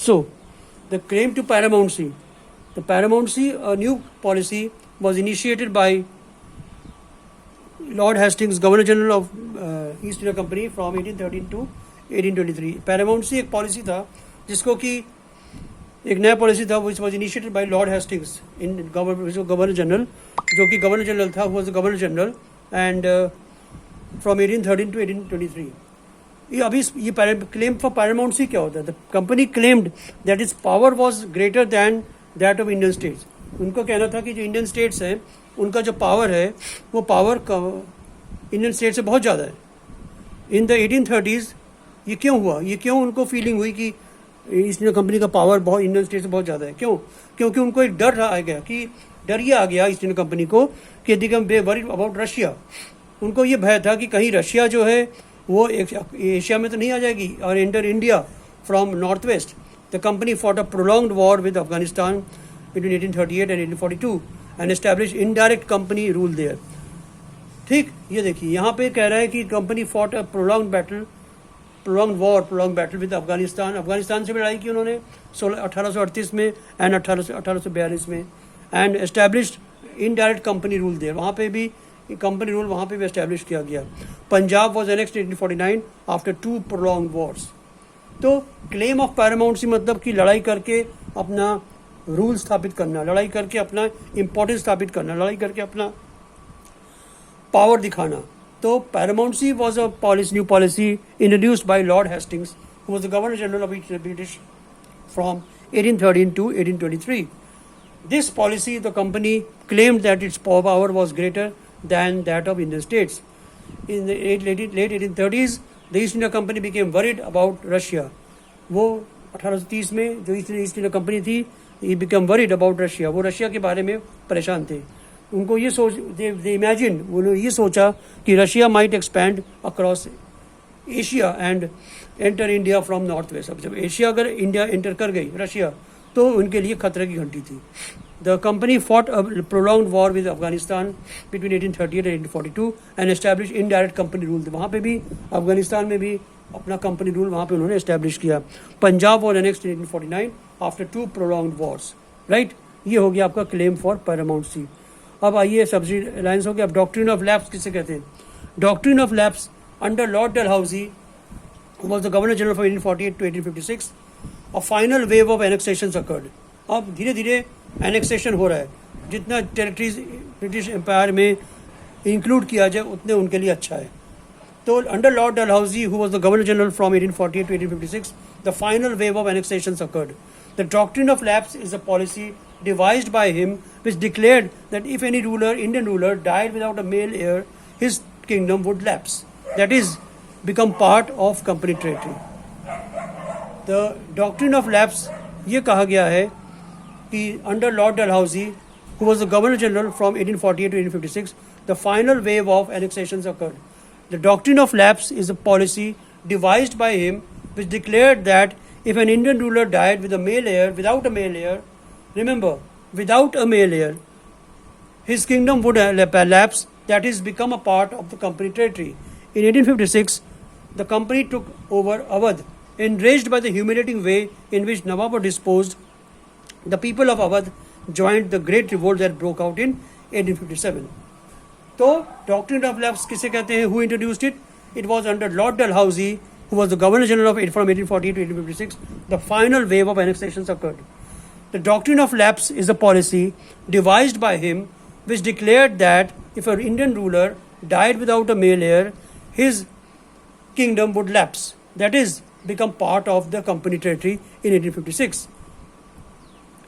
So, the claim to paramountcy. The paramountcy, a new policy, was initiated by Lord Hastings, Governor General of East India Company from 1813 to 1823. paramountcy एक policy था जिसको कि एक नया policy था which was initiated by Lord Hastings in governor general, जो कि governor general था, was the governor general and from 1813 to 1823. ये अभी ये claim for paramountcy क्या होता है? The company claimed that its power was greater than that of Indian states. उनको कहना था कि जो इंडियन स्टेट्स हैं उनका जो पावर है वो पावर इंडियन स्टेट से बहुत ज़्यादा है. इन द 1830s ये क्यों हुआ? ये क्यों उनको फीलिंग हुई कि ईस्ट इंडिया कंपनी का पावर बहुत इंडियन स्टेट से बहुत ज़्यादा है? क्यों? क्योंकि उनको एक डर आ गया कि डर ये आ गया ईस्ट इंडिया कंपनी को कि they become worried about Russia. उनको ये भय था कि कहीं रशिया जो है वो एशिया में तो नहीं आ जाएगी और enter India from north west. The company fought a prolonged war with Afghanistan between 1838 and 1842 and establish indirect company rule there. ठीक, ये देखिए यहाँ पे कह रहा है कि company fought a prolonged battle with Afghanistan. Afghanistan से भी लड़ाई की उन्होंने 1838 में एंड 1842 में and established indirect company rule there. वहाँ पे भी कंपनी रूल वहाँ पे भी एस्टैब्लिश किया गया. Punjab was annexed 1849 after 2 prolonged Wars. तो क्लेम ऑफ पैरामाउंटसी मतलब कि लड़ाई करके अपना रूल स्थापित करना, लड़ाई करके अपना इम्पोर्टेंस स्थापित करना, लड़ाई करके अपना पावर दिखाना. तो paramountcy was a new policy introduced by Lord Hastings who was the governor general of British from 1813 to 1823. This policy, the company claimed that its power was greater than that of Indian states. In the late 1830s, the East India Company became worried about Russia. वो 1830 में जो east India company थी, ये became worried about Russia. वो Russia के बारे में परेशान थे. उनको ये सोच they imagined, उन्होंने ये सोचा कि Russia might expand across Asia and enter India from north waste. अब जब एशिया अगर इंडिया एंटर कर गई रशिया तो उनके लिए खतरे की घंटी थी. The company fought a prolonged war with Afghanistan between 1838 and 1842 and establish indirect company rule. वहाँ पे भी अफगानिस्तान में भी अपना कंपनी रूल वहाँ पे उन्होंने एस्टैब्लिश किया. Punjab was annexed in 1849 after 2 prolonged Wars. Right, ये हो गया आपका क्लेम फॉर पैरामाउंटसी. अब आइए सब्सिडी अलायंस हो गया. अब डॉक्ट्रिन ऑफ लैप्स किसे कहते हैं? Doctrine of lapse under Lord Dalhousie, who was the Governor General from 1848 to 1856, a final wave of annexations occurred. अब धीरे धीरे एनेक्सेशन हो रहा है. जितना टेरिटरीज ब्रिटिश एम्पायर में इंक्लूड किया जाए उतने उनके लिए अच्छा है. तो under Lord Dalhousie, who was the governor general from 1848 to 1856, the final wave of annexations occurred. The doctrine of lapse is a policy devised by him which declared that if any Indian ruler, died without a male heir, his kingdom would lapse. That is, become part of company territory. The doctrine of lapse ये कहा गया है कि under Lord Dalhousie, who was the Governor General from 1848 to 1856, the final wave of annexations occurred. The doctrine of lapse is a policy devised by him which declared that if an Indian ruler died with a male heir, without a male heir, remember, without a male heir, his kingdom would lapse, that is, become a part of the company territory. In 1856, the company took over Awadh. Enraged by the humiliating way in which Nawab was disposed, the people of Awadh joined the great revolt that broke out in 1857. तो doctrine of lapse किसे कहते हैं? Who introduced it? It was under Lord Dalhousie, who was the Governor General of from 1848 to 1856. The final wave of annexations occurred. The doctrine of lapse is a policy devised by him which declared that if an Indian ruler died without a male heir, his kingdom would lapse, that is, become part of the company territory in 1856.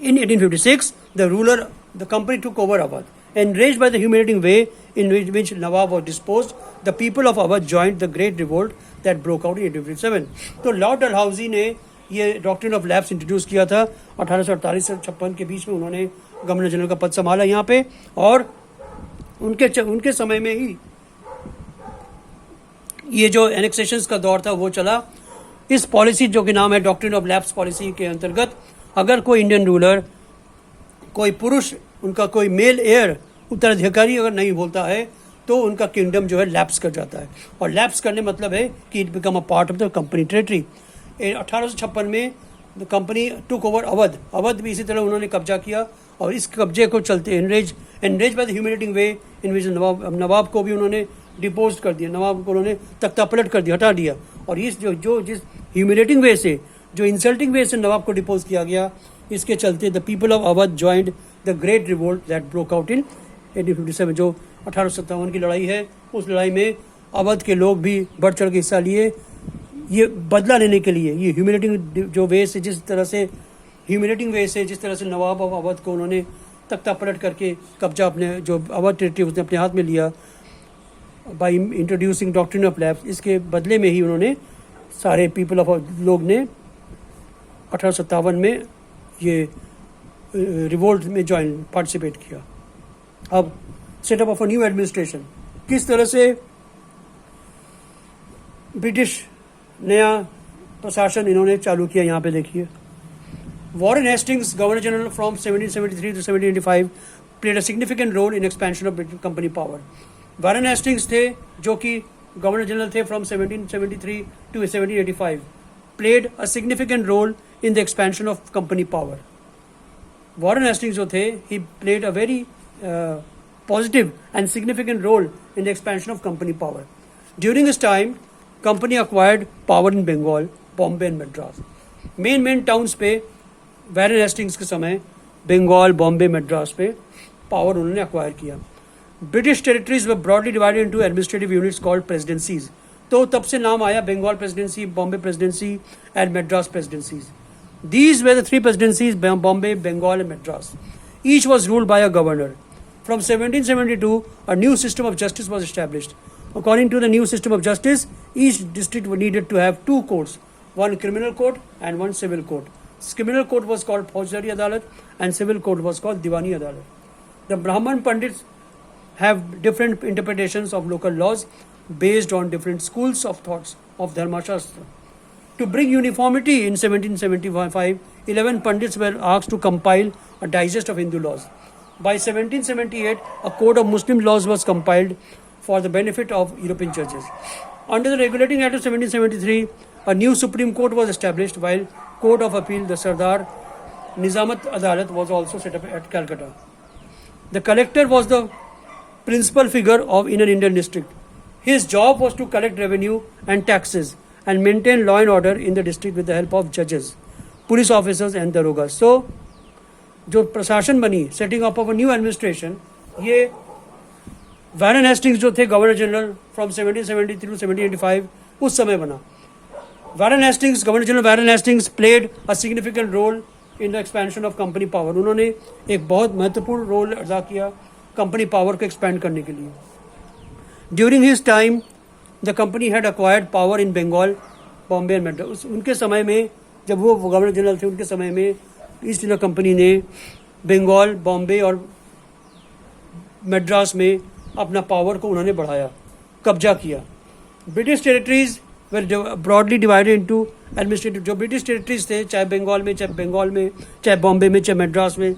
In 1856, the company took over Awadh. Enraged by the humiliating way in which Nawab was disposed, the people of Awadh joined the great revolt that broke out in 1857. तो Lord Dalhousie ने ये doctrine of lapse introduce किया था. 1848 से 56 के बीच में उन्होंने governor general का पद संभाला यहाँ पे, और उनके समय में ही ये जो एनेक्सेशंस का दौर था वो चला. इस पॉलिसी जो कि नाम है डॉक्ट्रिन ऑफ लैप्स पॉलिसी के अंतर्गत अगर कोई इंडियन रूलर, कोई पुरुष, उनका कोई मेल एयर उत्तराधिकारी अगर नहीं बोलता है तो उनका किंगडम जो है लैप्स कर जाता है. और लैप्स करने मतलब है कि it become a part of the company territory. 1856 में the company took over Awadh, Awadh भी इसी तरह उन्होंने कब्जा किया, और इस कब्जे को चलते एनरेज बाय द ह्यूमिलेटिंग वे इन विच नवाब को भी उन्होंने डिपोज कर दिया, नवाब को उन्होंने तख्ता पलट कर दिया, हटा दिया। और इस जिस ह्यूमिलेटिंग वे से, जो इंसल्टिंग वे से नवाब को डिपोज किया गया, इसके चलते the people of Awadh joined the great revolt that broke out in 1857, जो 1857 की लड़ाई है, उस लड़ाई में अवध के लोग भी बढ़ चढ़ के हिस्सा लिए, ये बदला लेने के लिए। ये ह्यूमिलेटिंग जो वे से, जिस तरह से ह्यूमिलेटिंग वे से जिस तरह से नवाब ऑफ अवध को उन्होंने तख्ता पलट करके कब्जा अपने जो अवध टेरिटरी उसने अपने हाथ में लिया by introducing doctrine of lapse, इसके बदले में ही उन्होंने सारे पीपल ऑफ लोग ने 1857 में ये रिवोल्ट में पार्टिसिपेट किया। अब setup of a new administration, किस तरह से ब्रिटिश नया प्रशासन इन्होंने चालू किया, यहाँ पे देखिए। Warren Hastings, governor general from 1773 to 1785, played a significant role in expansion of British company power. Warren Hastings थे जो कि गवर्नर जनरल थे from 1773 to 1785, played a significant role in the expansion of company power. Warren Hastings जो थे, he played a very positive and significant role in the expansion of company power. During his time, company acquired power in Bengal, Bombay and Madras. Main towns पे Warren Hastings के समय बंगाल, बॉम्बे, मद्रास पे power उन्होंने acquire किया। British territories were broadly divided into administrative units called presidencies, तो तब से नाम आया Bengal presidency, Bombay presidency and Madras presidencies. These were the three presidencies, Bombay, Bengal and Madras. Each was ruled by a governor. From 1772, a new system of justice was established. According to the new system of justice, each district needed to have two courts, one criminal court and one civil court. Criminal court was called Faujdari Adalat and civil court was called Diwani Adalat. The Brahman Pandits have different interpretations of local laws based on different schools of thoughts of Dharma Shastra. To bring uniformity in 1775, 11 Pandits were asked to compile a digest of Hindu laws. By 1778, a code of Muslim laws was compiled for the benefit of European churches. Under the Regulating Act of 1773, a new Supreme Court was established, while Court of Appeal, the Sardar Nizamat Adalat, was also set up at Calcutta. The collector was the principal figure in an Indian district. His job was to collect revenue and taxes and maintain law and order in the district with the help of judges, police officers and darogas. So, जो प्रशासन बनी, setting up of a new administration, ये Warren Hastings जो थे governor general from 1773 to 1785, उस समय बना। Governor general Warren Hastings played a significant role in the expansion of company power. उन्होंने एक बहुत महत्वपूर्ण रोल अदा किया कंपनी पावर को एक्सपेंड करने के लिए। During his time the company had acquired power in Bengal, Bombay and Madras. उनके समय में, जब वो गवर्नर जनरल थे, उनके समय में ईस्ट इंडिया कंपनी ने बंगाल, बॉम्बे और मद्रास में अपना पावर को उन्होंने बढ़ाया, कब्जा किया। British territories were broadly divided into administrative. जो ब्रिटिश टेरिटरीज थे, चाहे बंगाल में, चाहे बॉम्बे में, चाहे मद्रास में,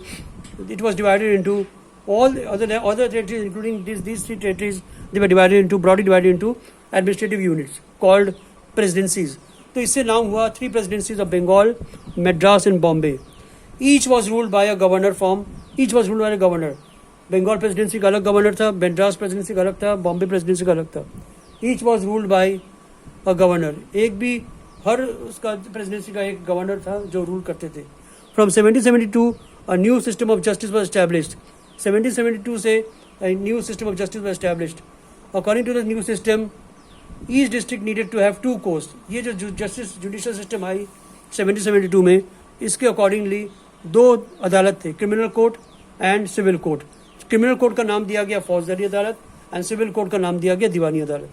it was divided into all other territories, including these three territories, they were broadly divided into administrative units called presidencies. तो इससे नाम हुआ three presidencies of Bengal, Madras and Bombay. Each was ruled by a governor. Bengal presidency का अलग governor था, Madras presidency का अलग था, बॉम्बे प्रेसिडेंसी का अलग था। Each was ruled by a governor. एक भी हर उसका प्रेसिडेंसी का एक गवर्नर था जो रूल करते थे। From 1772, a new system of justice was established. 1772 से a new system of justice was established. According to the new system, each district needed to have two courts. ये जो जुडिशल सिस्टम आई 1772 में, इसके accordingly दो अदालत थे, criminal court and civil court. Criminal court का नाम दिया गया फौजदारी अदालत एंड सिविल कोर्ट का नाम दिया गया दीवानी अदालत।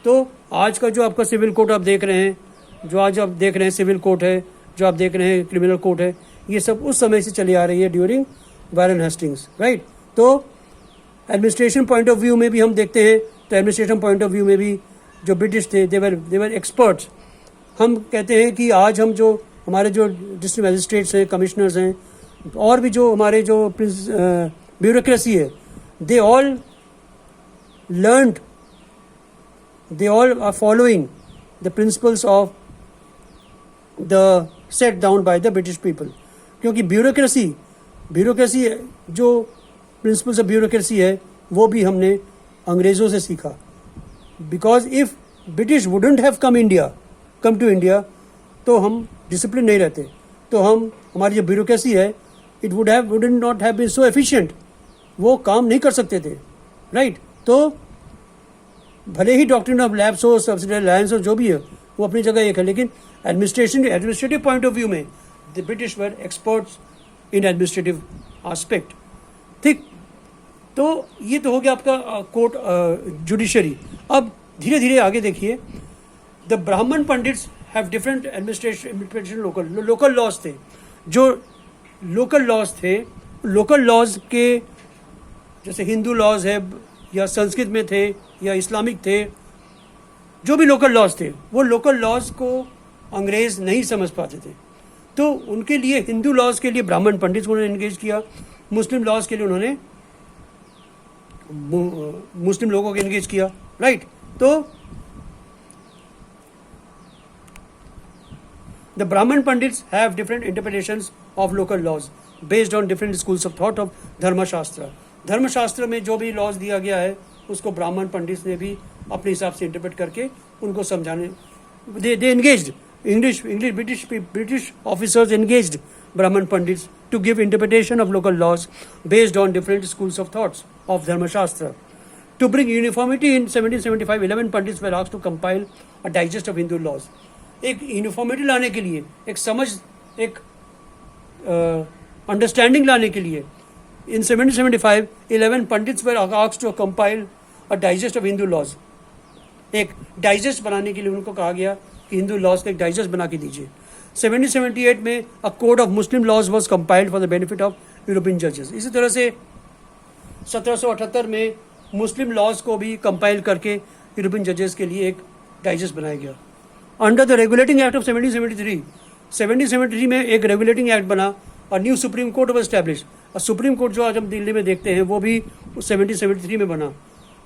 तो आज का जो आपका सिविल कोर्ट आप देख रहे हैं, सिविल कोर्ट है, जो आप देख रहे हैं क्रिमिनल कोर्ट है, ये सब उस समय से चली आ रही है ड्यूरिंग वॉरेन हेस्टिंग्स, राइट। तो एडमिनिस्ट्रेशन पॉइंट ऑफ व्यू में भी हम देखते हैं, तो एडमिनिस्ट्रेशन पॉइंट ऑफ व्यू में भी जो ब्रिटिश थे, दे वर एक्सपर्ट्स। हम कहते हैं कि आज हम जो हमारे जो डिस्ट्रिक्ट मजिस्ट्रेट्स हैं, कमिश्नर्स हैं, और भी जो हमारे जो ब्यूरोक्रेसी है, they all are following the principles of the set down by the British people. क्योंकि ब्यूरोक्रेसी जो प्रिंसिपल्स ऑफ ब्यूरोक्रेसी है वो भी हमने अंग्रेज़ों से सीखा. Because if British wouldn't have come to India तो हम डिसिप्लिन नहीं रहते, तो हमारी जो ब्यूरोक्रेसी है it wouldn't not have been so efficient, वो काम नहीं कर सकते थे. राइट. तो भले ही डॉक्ट्रिन ऑफ लैप्स हो, सब्सिडियरी अलायंस हो, जो भी है वो अपनी जगह एक है, लेकिन एडमिनिस्ट्रेटिव पॉइंट ऑफ व्यू में the British were experts in administrative aspect. ठीक. तो ये तो हो गया आपका कोर्ट जुडिशरी. अब धीरे धीरे आगे देखिए. The Brahmin pandits have different administration. Local laws थे. जो लोकल लॉज के जैसे हिंदू लॉज है या संस्कृत में थे या इस्लामिक थे, जो भी लोकल लॉज थे वो लोकल लॉज को अंग्रेज नहीं समझ पाते थे. तो उनके लिए हिंदू लॉज के लिए ब्राह्मण पंडित को उन्होंने एंगेज किया. मुस्लिम लॉज के लिए उन्होंने मुस्लिम लोगों को एंगेज किया. राइट. तो the Brahmin pandits have different interpretations of local laws based on different schools of thought of Dharmashastra. Dharmashastra में जो भी लॉज दिया गया है उसको ब्राह्मण पंडित ने भी अपने हिसाब से इंटरप्रेट करके उनको समझाने दे engaged. British officers engaged Brahman Pandits to give interpretation of local laws based on different schools of thoughts of Dharma Shastra. To bring uniformity in 1775, 11 Pandits were asked to compile a digest of Hindu laws. एक uniformity लाने के लिए, एक समझ, एक understanding लाने के लिए in 1775, 11 Pandits were asked to compile a digest of Hindu laws. एक डाइजेस्ट बनाने के लिए उनको कहा गया कि हिंदू लॉज का एक डाइजेस्ट बना के दीजिए. 1778 में a code of Muslim laws was compiled for the benefit of European जजेस. इसी तरह से 1778 में मुस्लिम लॉज को भी कंपाइल करके यूरोपियन जजेस के लिए एक डाइजेस्ट बनाया गया. Under the regulating act of 1773 में एक रेगुलेटिंग एक्ट बना और new supreme court was establish. और सुप्रीम कोर्ट जो आज हम दिल्ली में देखते हैं वो भी 1773 में बना.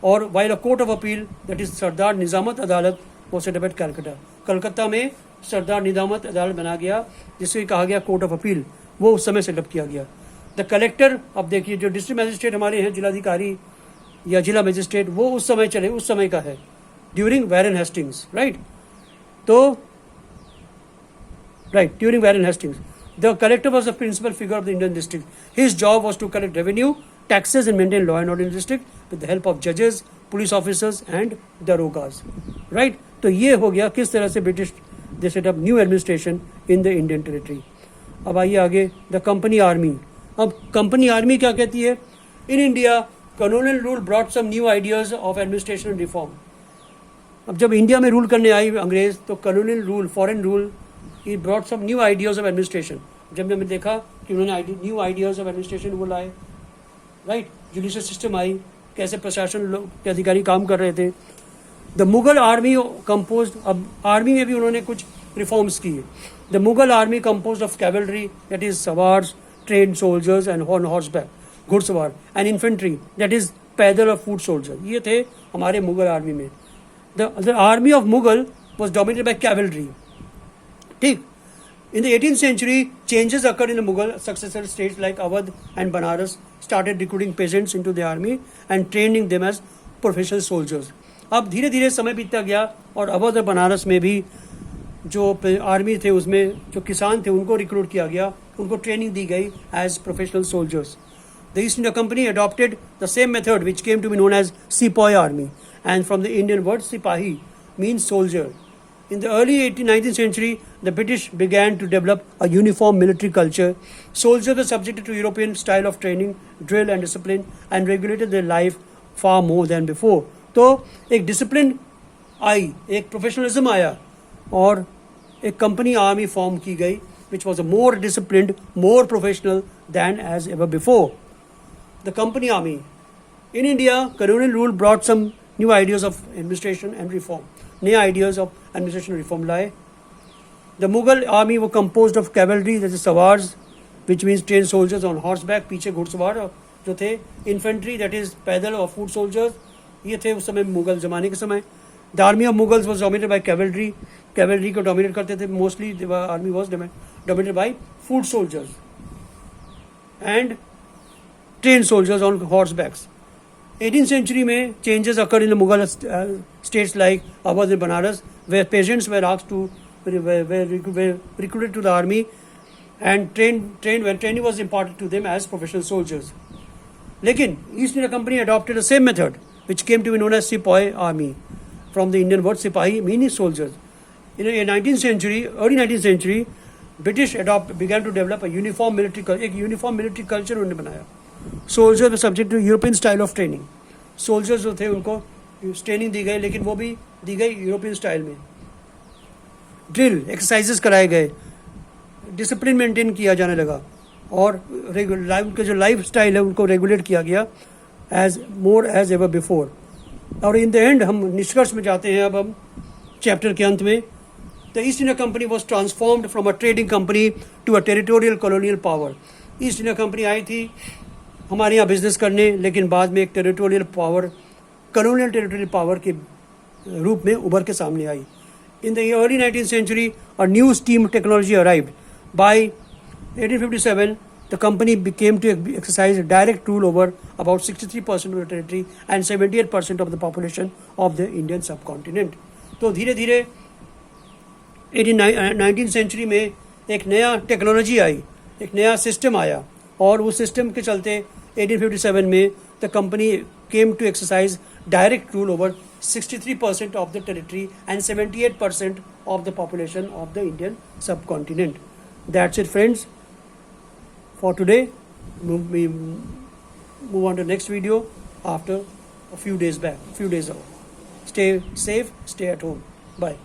और while a court of appeal that is Sardar Nizamat Adalat वो set up at Calcutta. Calcutta में सरदार निजामत अदालत बना गया जिसको कहा गया कोर्ट ऑफ अपील, वो उस समय सेटअप किया गया. द कलेक्टर, अब देखिए जो डिस्ट्रिक्ट मजिस्ट्रेट हमारे हैं, जिलाधिकारी या जिला मजिस्ट्रेट, वो उस समय का है ड्यूरिंग वैरन हेस्टिंग्स. राइट. तो during Warren Hastings the collector was the principal figure of the Indian district. His job was to collect revenue, taxes and maintain law and order in the district with the help of judges, police officers and darogas. Right. तो ये हो गया किस तरह से British they set up new administration in the Indian territory. अब आइए आगे. The company army. अब कंपनी आर्मी क्या कहती है? In India colonial rule brought some new ideas of administration and reform. अब जब इंडिया में रूल करने आई अंग्रेज तो कॉलोनियल रूल, फॉरेन रूल, ही brought some new ideas of administration. जब हमने देखा कि उन्होंने न्यू आइडियाज ऑफ एडमिनिस्ट्रेशन वो लाए. राइट. जुडिशियल सिस्टम आई, कैसे प्रशासन के अधिकारी काम कर रहे थे. द मुगल आर्मी कंपोज, अब आर्मी में भी उन्होंने कुछ रिफॉर्म्स किए. The Mughal army compose of cavalry that is sowars, train soldiers and on horseback, घुड़सवार, एंड इन्फेंट्री दैट इज पैदल और फूट सोल्जर. ये थे हमारे मुगल आर्मी में. The army of Mughal was dominated by cavalry. ठीक. In the 18th century, changes occurred in the Mughal successor states like Awadh and Banaras started recruiting peasants into the army and training them as professional soldiers. अब धीरे धीरे समय बीतता गया और अवध और बनारस में भी जो आर्मी थे उसमें जो किसान थे उनको रिक्रूट किया गया, उनको ट्रेनिंग दी गई as professional soldiers. The East India Company adopted the same method which came to be known as Sepoy army, and from the Indian word Sipahi means soldier. In the early 19th century, the British began to develop a uniform military culture. Soldiers were subjected to European style of training, drill and discipline, and regulated their life far more than before. तो एक discipline आई, एक professionalism आया और एक company army form की गई which was a more disciplined, more professional than as ever before. The company army. In India, colonial rule brought some new ideas of administration and reform. नए ideas of administration and reform लाए. The Mughal army were composed of cavalry, that is sawars, which means trained soldiers on horseback, पीछे घुड़सवार जो थे, infantry, that is पैदल और foot soldiers, ये थे उस समय मुगल ज़माने के समय. The army of Mughals was dominated by cavalry cavalry को डोमिनेट करते थे. Mostly army was dominated by foot soldiers and train soldiers on horse backs. 18th century में changes occurred in the Mughal states like Awadh and Banaras, where peasants were asked to were recruited to the army and trained when training was imparted to them as professional soldiers. लेकिन East India Company adopted the same method, which came to be known as Sepoy army, from the Indian word Sipahi meaning soldiers. In the 19th century, early 19th century, British began to develop a uniform military culture उन्होंने बनाया. Soldier were subject to European style of training. Soldiers जो थे उनको training दी गई, लेकिन वो भी दी गई यूरोपियन स्टाइल में. ड्रिल एक्सरसाइजेस कराए गए, डिसिप्लिन मेंटेन किया जाने लगा, और उनका जो लाइफ स्टाइल है उनको रेगुलेट किया गया एज एवर बिफोर. और इन द एंड हम निष्कर्ष में जाते हैं. अब हम चैप्टर के अंत में. The East India Company was transformed from a trading company to a territorial colonial power. East India Company आई थी हमारे यहाँ बिजनेस करने, लेकिन बाद में एक territorial power, colonial territorial power के रूप में उभर के सामने आई. In the early 19th century a new steam technology arrived. By 1857 the company became to exercise direct rule over about 63% of the territory and 78% of the population of the Indian subcontinent. तो धीरे धीरे 19th century में एक नया technology आई, एक नया system आया, और उस सिस्टम के चलते 1857 में the company came to exercise direct rule over 63% of the territory and 78% of the population of the Indian subcontinent. That's it friends for today. We move on to next video after a few days back, few days ago. Stay safe, stay at home. Bye.